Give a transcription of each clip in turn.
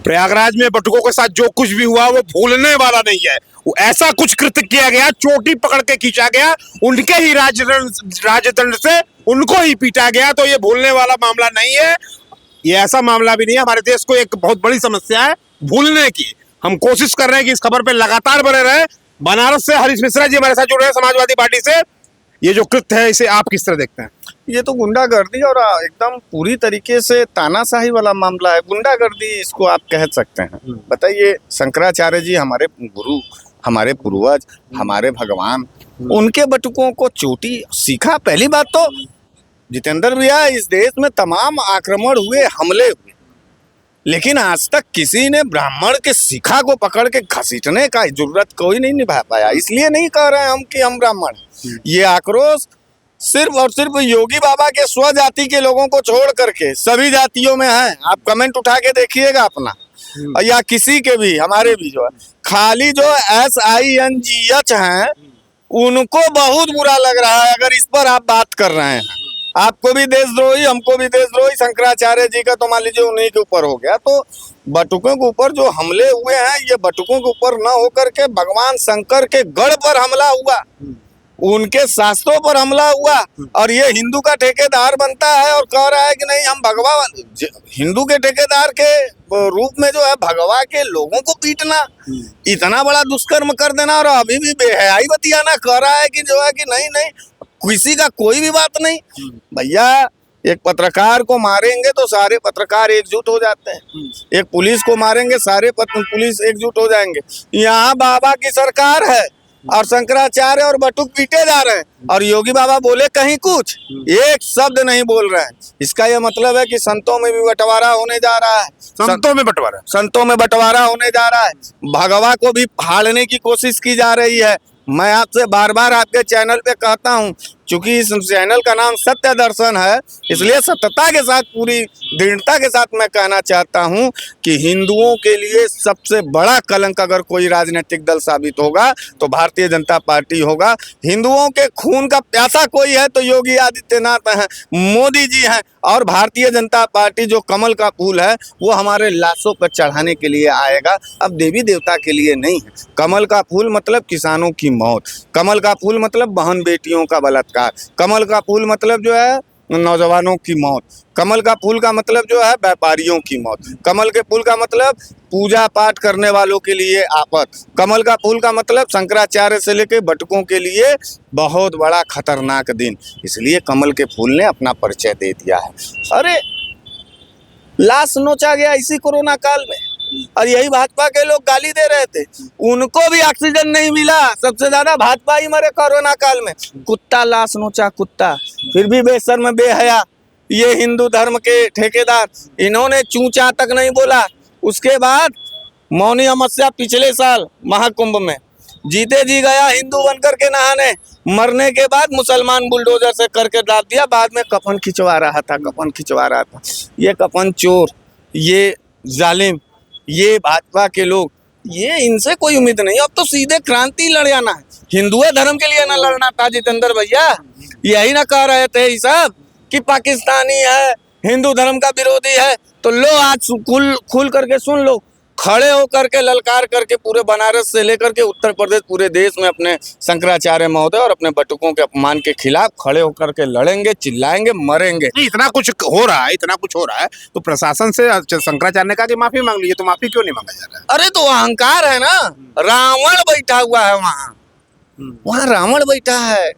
प्रयागराज में बटुकों के साथ जो कुछ भी हुआ वो भूलने वाला नहीं है। वो ऐसा कुछ कृत्य किया गया, चोटी पकड़ के खींचा गया, उनके ही राजदंड से उनको ही पीटा गया, तो ये भूलने वाला मामला नहीं है। ये ऐसा मामला भी नहीं है। हमारे देश को एक बहुत बड़ी समस्या है भूलने की। हम कोशिश कर रहे हैं कि इस खबर पे लगातार बने रहे। बनारस से हरीश मिश्रा जी हमारे साथ जुड़ रहे हैं समाजवादी पार्टी से। ये जो कृत्य है इसे आप किस तरह देखते हैं? ये तो गुंडागर्दी और एकदम पूरी तरीके से तानाशाही वाला मामला है। गुंडागर्दी इसको आप कह सकते हैं। बताइए, शंकराचार्य जी हमारे गुरु, हमारे पूर्वज, हमारे भगवान, उनके बटुकों को चोटी सीखा। पहली बात तो जितेंद्र भैया, इस देश में तमाम आक्रमण हुए, हमले हुए, लेकिन आज तक किसी ने ब्राह्मण के शिखा को पकड़ के घसीटने का जरूरत कोई नहीं निभा पाया। इसलिए नहीं कह रहे हैं हम कि हम ब्राह्मण। ये आक्रोश सिर्फ और सिर्फ योगी बाबा के स्वजाति के लोगों को छोड़ करके सभी जातियों में है। आप कमेंट उठा के देखिएगा अपना, या किसी के भी, हमारे भी जो है, खाली जो SINGH हैं उनको बहुत बुरा लग रहा है अगर इस पर आप बात कर रहे हैं। आपको भी देशद्रोही, हमको भी देशद्रोही। शंकराचार्य जी का तो मान लीजिए उन्हीं के ऊपर हो गया, तो बटुकों के ऊपर जो हमले हुए हैं ये बटुकों के ऊपर न होकर के भगवान शंकर के गढ़ पर हमला हुआ, उनके शास्त्रों पर हमला हुआ, और ये हिंदू का ठेकेदार बनता है और कह रहा है कि नहीं हम भगवा, हिंदू के ठेकेदार के रूप में जो है भगवा के लोगों को पीटना, इतना बड़ा दुष्कर्म कर देना, और अभी भी बेहयाई बतियाना, कह रहा है कि जो है कि नहीं नहीं किसी का कोई भी बात नहीं। भैया, एक पत्रकार को मारेंगे तो सारे पत्रकार एकजुट हो जाते हैं, एक पुलिस को मारेंगे सारे पुलिस एकजुट हो जाएंगे। यहाँ बाबा की सरकार है और शंकराचार्य और बटुक पीटे जा रहे हैं, और योगी बाबा बोले कहीं कुछ, एक शब्द नहीं बोल रहे हैं। इसका यह मतलब है कि संतों में भी बंटवारा होने जा रहा है। संतों में बंटवारा होने जा रहा है। भगवा को भी फाड़ने की कोशिश की जा रही है। मैं आपसे बार बार आपके चैनल पे कहता हूँ, चूंकि इस चैनल का नाम सत्य दर्शन है, इसलिए सत्यता के साथ, पूरी दृढ़ता के साथ मैं कहना चाहता हूँ कि हिंदुओं के लिए सबसे बड़ा कलंक अगर कोई राजनीतिक दल साबित होगा तो भारतीय जनता पार्टी होगा। हिंदुओं के खून का प्यासा कोई है तो योगी आदित्यनाथ हैं, मोदी जी हैं, और भारतीय जनता पार्टी जो कमल का फूल है वो हमारे लाशों पर चढ़ाने के लिए आएगा। अब देवी देवता के लिए नहीं है। कमल का फूल मतलब किसानों की मौत, कमल का फूल मतलब बहन बेटियों का बलात्कार, कमल का फूल मतलब जो है नौजवानों की मौत, कमल का फूल का मतलब जो है व्यापारियों की मौत, कमल के फूल का मतलब पूजा पाठ करने वालों के लिए आफत, कमल का फूल का मतलब शंकराचार्य से लेकर बटुकों के लिए बहुत बड़ा खतरनाक दिन। इसलिए कमल के फूल ने अपना परिचय दे दिया है। अरे लाश नोचा गया इसी कोरोना काल में, और यही भाजपा के लोग गाली दे रहे थे, उनको भी ऑक्सीजन नहीं मिला। सबसे ज्यादा भाजपा ही मरे कोरोना काल में। कुत्ता लाश नोचा, कुत्ता, फिर भी बेशर्म बेहया ये हिंदू धर्म के ठेकेदार, इन्होंने चूचा तक नहीं बोला। उसके बाद मौनी अमावस्या पिछले साल महाकुंभ में जीते जी गया हिंदू बनकर के नहाने, मरने के बाद मुसलमान बुलडोजर से करके डाल दिया। बाद में कफन खिंचवा रहा था। ये कफन चोर, ये जालिम, ये भाजपा के लोग, ये इनसे कोई उम्मीद नहीं। अब तो सीधे क्रांति लड़ जाना है, हिंदू धर्म के लिए ना लड़ना था। जितेंद्र भैया यही ना कह रहे थे ये सब कि पाकिस्तानी है, हिंदू धर्म का विरोधी है, तो लो आज खुल करके सुन लो, खड़े होकर के ललकार करके पूरे बनारस से लेकर के उत्तर प्रदेश, पूरे देश में अपने शंकराचार्य महोदय और अपने बटुकों के अपमान के खिलाफ खड़े होकर के लड़ेंगे, चिल्लाएंगे, मरेंगे। इतना कुछ हो रहा है तो प्रशासन से शंकराचार्य ने कहा कि माफी मांग लीजिए, तो माफी क्यों नहीं मांगा जा रहा है? अरे तो अहंकार है ना, रावण बैठा हुआ है वहाँ रावण बैठा है।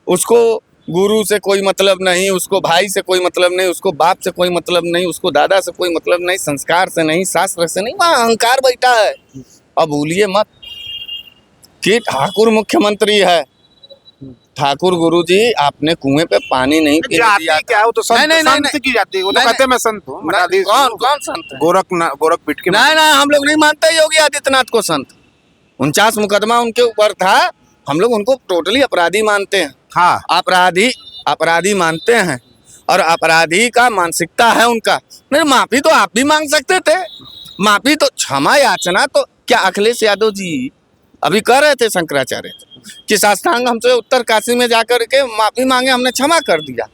उसको गुरु से कोई मतलब नहीं, उसको भाई से कोई मतलब नहीं, उसको बाप से कोई मतलब नहीं, उसको दादा से कोई मतलब नहीं, संस्कार से नहीं, शास्त्र से नहीं, वहाँ अहंकार बैठा है। अब भूलिए मत कि ठाकुर मुख्यमंत्री है। ठाकुर गुरुजी आपने कुएं पे पानी नहीं पीने दिया। क्या वो तो संत की जाती है, वो तो कहते हैं मैं संत हूँ। कौन संत है? गोरख पीठ के नहीं, हम लोग नहीं मानते योगी आदित्यनाथ को संत। 49 मुकदमा उनके ऊपर था, हम लोग उनको टोटली अपराधी मानते हैं। हाँ, अपराधी मानते हैं, और अपराधी का मानसिकता है उनका। नहीं, माफी तो आप भी मांग सकते थे, माफी तो, क्षमा याचना तो क्या अखिलेश यादव जी अभी कर रहे थे शंकराचार्य कि साष्टांग हमसे उत्तर काशी में जाकर के माफी मांगे, हमने क्षमा कर दिया।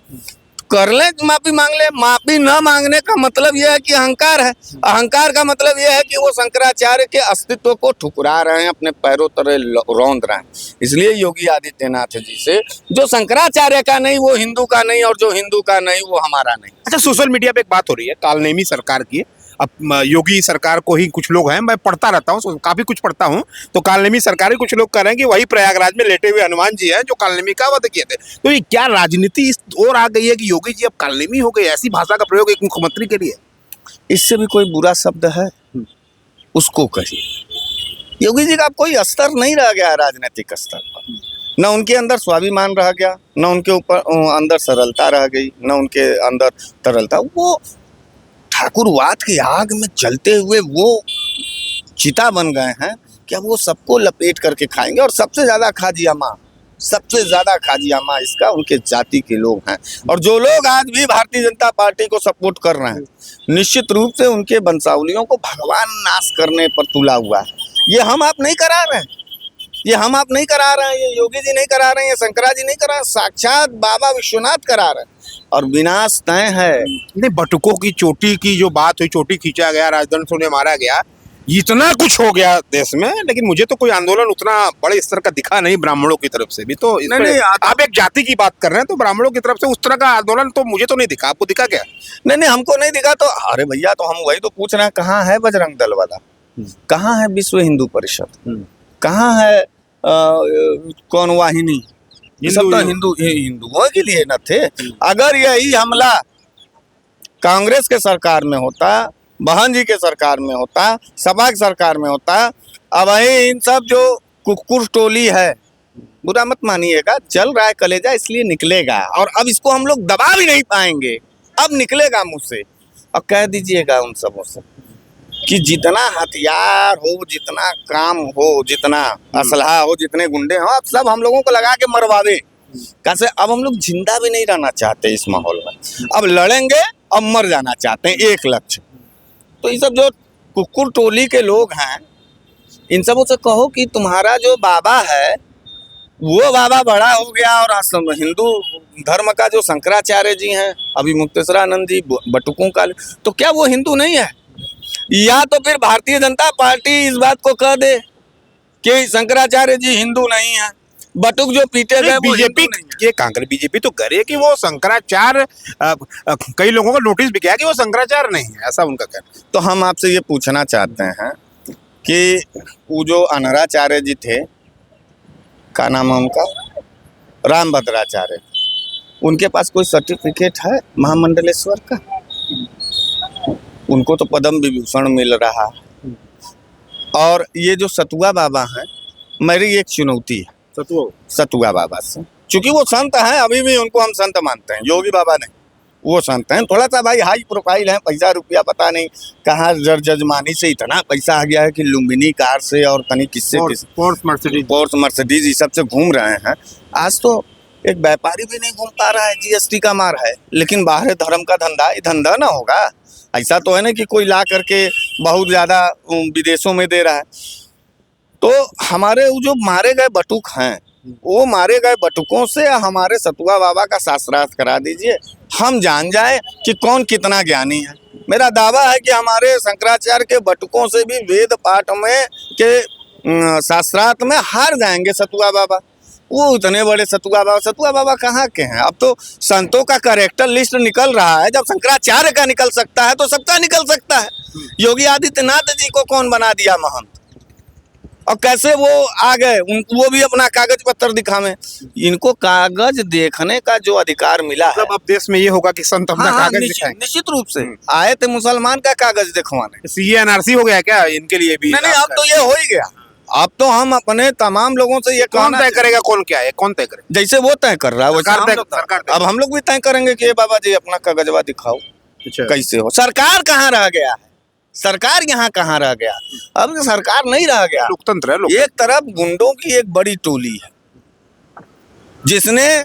कर ले, माफी मांग ले। माफी न मांगने का मतलब यह है कि अहंकार है। अहंकार का मतलब यह है कि वो शंकराचार्य के अस्तित्व को ठुकरा रहे हैं, अपने पैरों तले रौंद रहे हैं। इसलिए योगी आदित्यनाथ जी से, जो शंकराचार्य का नहीं वो हिंदू का नहीं, और जो हिंदू का नहीं वो हमारा नहीं। अच्छा, सोशल मीडिया पे एक बात हो रही है कालनेमी सरकार की। अब योगी सरकार को ही कुछ लोग हैं, मैं पढ़ता रहता हूँ, काफी कुछ पढ़ता हूँ, तो कालनेमी सरकार ही कुछ लोग कह रहे हैं कि वही प्रयागराज में लेटे हुए हनुमान जी हैं जो कालनेमी का वध किए थे। तो ये क्या राजनीति इस ओर आ गई है कि योगी जी अब कालनेमी हो गए? ऐसी भाषा का प्रयोग एक मुख्यमंत्री के लिए? इससे भी कोई बुरा शब्द है उसको कहिए। योगी जी का कोई स्तर नहीं रह गया राजनीतिक स्तर पर। न उनके अंदर स्वाभिमान रह गया, न उनके ऊपर अंदर सरलता रह गई, न उनके अंदर तरलता। वो ठाकुरवाद की आग में जलते हुए वो चिता बन गए हैं कि अब वो सबको लपेट करके खाएंगे। और सबसे ज्यादा खाजियामा इसका उनके जाति के लोग हैं। और जो लोग आज भी भारतीय जनता पार्टी को सपोर्ट कर रहे हैं, निश्चित रूप से उनके वंशावलियों को भगवान नाश करने पर तुला हुआ है। ये हम आप नहीं करा रहे हैं, ये हम आप नहीं करा रहे हैं, ये योगी जी नहीं करा रहे हैं, ये शंकरा जी नहीं करा रहे हैं, साक्षात बाबा विश्वनाथ करा रहे हैं। और विनाश तय है। नहीं, बटुकों की चोटी की जो बात हुई, चोटी खींचा गया, राजदंड से उन्हें मारा गया, इतना कुछ हो गया देश में, लेकिन मुझे तो कोई आंदोलन उतना बड़े स्तर का दिखा नहीं ब्राह्मणों की तरफ से भी। तो नहीं, आप एक जाति की बात कर रहे हैं, तो ब्राह्मणों की तरफ से उस तरह का आंदोलन तो मुझे तो नहीं दिखा। आपको दिखा क्या? नहीं, हमको नहीं दिखा। तो अरे भैया, तो हम वही तो पूछ रहे हैं, कहाँ है बजरंग दल वाला, कहाँ है विश्व हिंदू परिषद, कहाँ है कौन वाहिनी? ये सब तो हिंदुओं के लिए न थे। अगर यही हमला कांग्रेस के सरकार में होता, बहन जी के सरकार में होता, सपा की सरकार में होता, अब वही इन सब जो कुकुर टोली है, बुरा मत मानिएगा, जल रहा है कलेजा इसलिए निकलेगा। और अब इसको हम लोग दबा भी नहीं पाएंगे, अब निकलेगा मुंह से। और कह दीजिएगा उन सबों से कि जितना हथियार हो, जितना काम हो, जितना असलहा हो, जितने गुंडे हो, अब सब हम लोगों को लगा के मरवावे। कैसे? अब हम लोग जिंदा भी नहीं रहना चाहते इस माहौल में। अब लड़ेंगे, अब मर जाना चाहते हैं, एक लक्ष्य। तो ये सब जो कुकुर टोली के लोग हैं, इन सबों से कहो कि तुम्हारा जो बाबा है वो बाबा बड़ा हो गया, और हिंदू धर्म का जो शंकराचार्य जी हैं, अभी मुक्तेश्वरानंद जी बटुकों का, तो क्या वो हिंदू नहीं है? या तो फिर भारतीय जनता पार्टी इस बात को कह दे कि शंकराचार्य जी हिंदू नहीं है, बटुक जो पीटे गए बीजेपी, ये कांग्रेस बीजेपी तो करे कि वो शंकराचार्य, कई लोगों को नोटिस भी किया कि वो शंकराचार्य नहीं है, ऐसा उनका कहना। तो हम आपसे ये पूछना चाहते हैं कि वो जो अनहराचार्य जी थे, क्या नाम है उनका, रामभद्राचार्य, उनके पास कोई सर्टिफिकेट है महामंडलेश्वर का? उनको तो पद्म विभूषण मिल रहा है। और ये जो सतुआ बाबा हैं, मेरी एक चुनौती है सतुआ बाबा से, क्योंकि वो संत हैं, अभी भी उनको हम संत मानते हैं, योगी बाबा नहीं, वो संत हैं। थोड़ा सा भाई हाई प्रोफाइल है, पैसा रुपया पता नहीं कहाँ जजमानी से इतना पैसा आ गया है कि लुम्बिनी कार से और कहीं किससे पोर्स मर्सिडीज ये सब से घूम रहे हैं। आज तो एक व्यापारी भी नहीं घूम पा रहा है, जीएसटी का मार है। लेकिन बाहर धर्म का धंधा, ये धंधा ना होगा। ऐसा तो है ना कि कोई ला करके बहुत ज़्यादा विदेशों में दे रहा है। तो हमारे वो जो मारे गए बटुक हैं, वो मारे गए बटुकों से हमारे सतुआ बाबा का शास्त्रार्थ करा दीजिए, हम जान जाए कि कौन कितना ज्ञानी है। मेरा दावा है कि हमारे शंकराचार्य के बटुकों से भी वेद पाठ में के शास्त्रार्थ में हार जाएंगे सतुआ बाबा। वो इतने बड़े सतुआ बाबा कहाँ के हैं? अब तो संतों का कैरेक्टर लिस्ट निकल रहा है। जब शंकराचार्य का निकल सकता है तो सबका निकल सकता है। योगी आदित्यनाथ जी को कौन बना दिया महंत? और कैसे वो आ गए? वो भी अपना कागज पत्र दिखावे। इनको कागज देखने का जो अधिकार मिला है, अब देश में ये होगा कि संत अपना कागज दिखाएंगे। निश्चित रूप से आए थे मुसलमान का कागज दिखवाने। सीए एनआरसी हो गया क्या इनके लिए भी? नहीं, अब तो ये हो ही गया। अब तो हम अपने तमाम लोगों से ये कौन तय करेगा कौन क्या है, कौन तय करेगा? जैसे वो तय कर रहा है सरकार। अब हम लोग भी तय करेंगे कि बाबा जी अपना कागजवा दिखाओ। कैसे हो? सरकार कहाँ रह गया है? सरकार यहाँ कहाँ रह गया? अब सरकार नहीं रह गया, लोकतंत्र है। एक तरफ गुंडों की एक बड़ी टोली है जिसने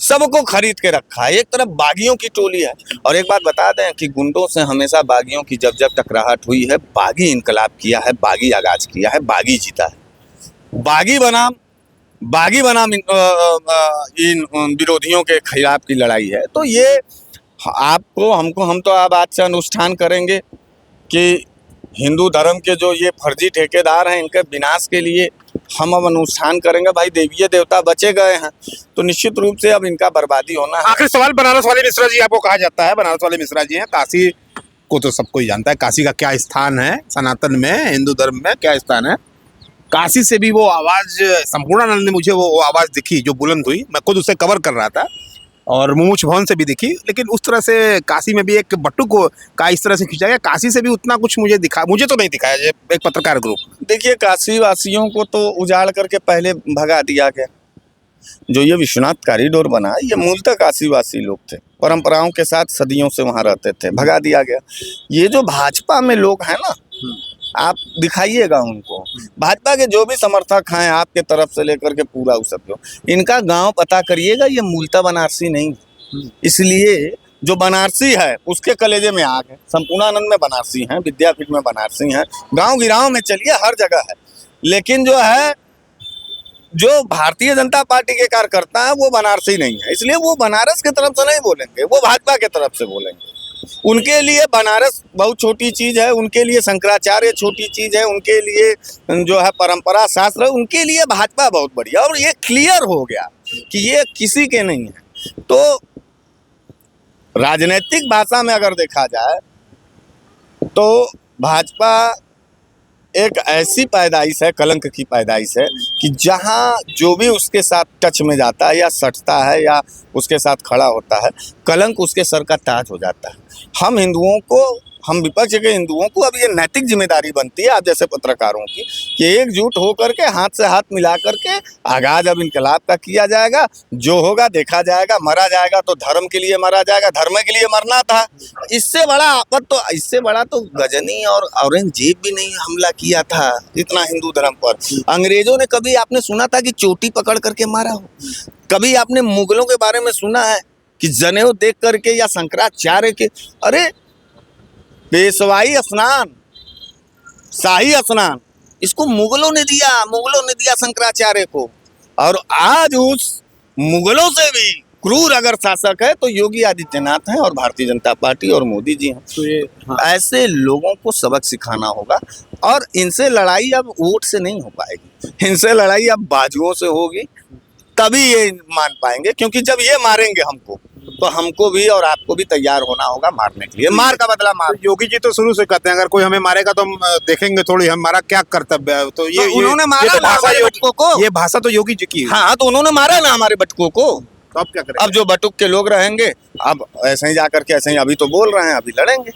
सबको खरीद के रखा है, एक तरफ बागियों की टोली है। और एक बात बता दें कि गुंडों से हमेशा बागियों की जब टकराहट हुई है, बागी इनकलाब किया है, बागी आगाज किया है, बागी जीता है। बागी बनाम इन विरोधियों के खिलाफ की लड़ाई है। तो ये आपको हमको हम तो अब आज से अनुष्ठान करेंगे कि हिंदू धर्म के जो ये फर्जी ठेकेदार हैं इनके विनाश के लिए हम अब अनुष्ठान करेंगे। भाई देवीय देवता बचे गए हैं तो निश्चित रूप से अब इनका बर्बादी होना है। आखिरी सवाल, बनारस वाले मिश्रा जी आपको कहा जाता है, बनारस वाले मिश्रा जी हैं, काशी को तो सबको ही जानता है, काशी का क्या स्थान है सनातन में, हिंदू धर्म में क्या स्थान है। काशी से भी वो आवाज, संपूर्णानंद ने मुझे वो आवाज दिखी जो बुलंद हुई, मैं खुद उसे कवर कर रहा था, और मुमुक्ष भवन से भी दिखी, लेकिन उस तरह से काशी में भी एक बटुक का इस तरह से खींचा गया, काशी से भी उतना कुछ मुझे तो नहीं दिखाया एक पत्रकार ग्रुप। देखिए काशी वासियों को तो उजाड़ करके पहले भगा दिया गया। जो ये विश्वनाथ कॉरिडोर बना, ये मूलतः काशीवासी लोग थे, परंपराओं के साथ सदियों से वहाँ रहते थे, भगा दिया गया। ये जो भाजपा में लोग हैं ना, आप दिखाइएगा उनको, भाजपा के जो भी समर्थक हैं आपके तरफ से लेकर के पूरा उस सब, इनका गांव पता करिएगा, ये मूलतः बनारसी नहीं है। इसलिए जो बनारसी है उसके कलेजे में आग है। संपूर्णानंद में बनारसी हैं, विद्यापीठ में बनारसी हैं, गांव गिराव में चलिए हर जगह है। लेकिन जो है, जो भारतीय जनता पार्टी के कार्यकर्ता है वो बनारसी नहीं है, इसलिए वो बनारस की तरफ से नहीं बोलेंगे, वो भाजपा के तरफ से बोलेंगे। उनके लिए बनारस बहुत छोटी चीज है, उनके लिए शंकराचार्य छोटी चीज है, उनके लिए जो है परंपरा शास्त्र, उनके लिए भाजपा बहुत बढ़िया। और ये क्लियर हो गया कि ये किसी के नहीं है। तो राजनीतिक भाषा में अगर देखा जाए तो भाजपा एक ऐसी पैदाइश है, कलंक की पैदाइश है, कि जहाँ जो भी उसके साथ टच में जाता है या सटता है या उसके साथ खड़ा होता है, कलंक उसके सर का ताज हो जाता है। हम हिंदुओं को, हम विपक्ष के हिंदुओं को अब ये नैतिक जिम्मेदारी बनती है आप जैसे पत्रकारों की, कि एकजुट होकर के हाथ से हाथ मिला करके आगाज अब इनकलाब का किया जाएगा। जो होगा देखा जाएगा, मरा जाएगा तो धर्म के लिए मरा जाएगा, धर्म के लिए मरना था। इससे बड़ा आपद तो, इससे बड़ा तो गजनी और औरंगजेब भी नहीं हमला किया था इतना हिंदू धर्म पर। अंग्रेजों ने कभी आपने सुना था कि चोटी पकड़ करके मारा हो? कभी आपने मुगलों के बारे में सुना है कि जनेऊ देख करके या शंकराचार्य के, अरे पेशवाई स्नान, शाही स्नान, इसको मुगलों ने दिया शंकराचार्य को। और आज उस मुगलों से भी क्रूर अगर शासक है तो योगी आदित्यनाथ हैं और भारतीय जनता पार्टी और मोदी जी हैं। तो ये ऐसे लोगों को सबक सिखाना होगा, और इनसे लड़ाई अब वोट से नहीं हो पाएगी, इनसे लड़ाई अब बाजुओं से होगी, तभी ये मान पाएंगे। क्योंकि जब ये मारेंगे हमको, तो हमको भी और आपको भी तैयार होना होगा मारने के लिए। मार का बदला मार। योगी जी तो शुरू से कहते हैं अगर कोई हमें मारेगा तो हम देखेंगे थोड़ी हमारा क्या कर्तव्य है। तो ये उन्होंने मारा ना हमारे बटुकों को, ये भाषा तो योगी जी की है। हाँ, तो उन्होंने मारा ना हमारे बटुकों को। तो अब क्या करें? अब जो बटुक के लोग रहेंगे, अब ऐसे ही जाकर के, ऐसे ही अभी तो बोल रहे हैं, अभी लड़ेंगे।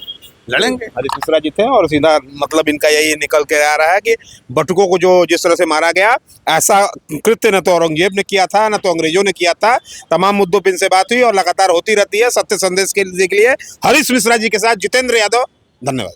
हरीश मिश्रा जी थे, और सीधा मतलब इनका यही निकल के आ रहा है कि बटुकों को जो जिस तरह से मारा गया, ऐसा कृत्य न तो औरंगजेब ने किया था, न तो अंग्रेजों ने किया था। तमाम मुद्दों पर इनसे बात हुई और लगातार होती रहती है। सत्य संदेश के लिए हरीश मिश्रा जी के साथ जितेंद्र यादव, धन्यवाद।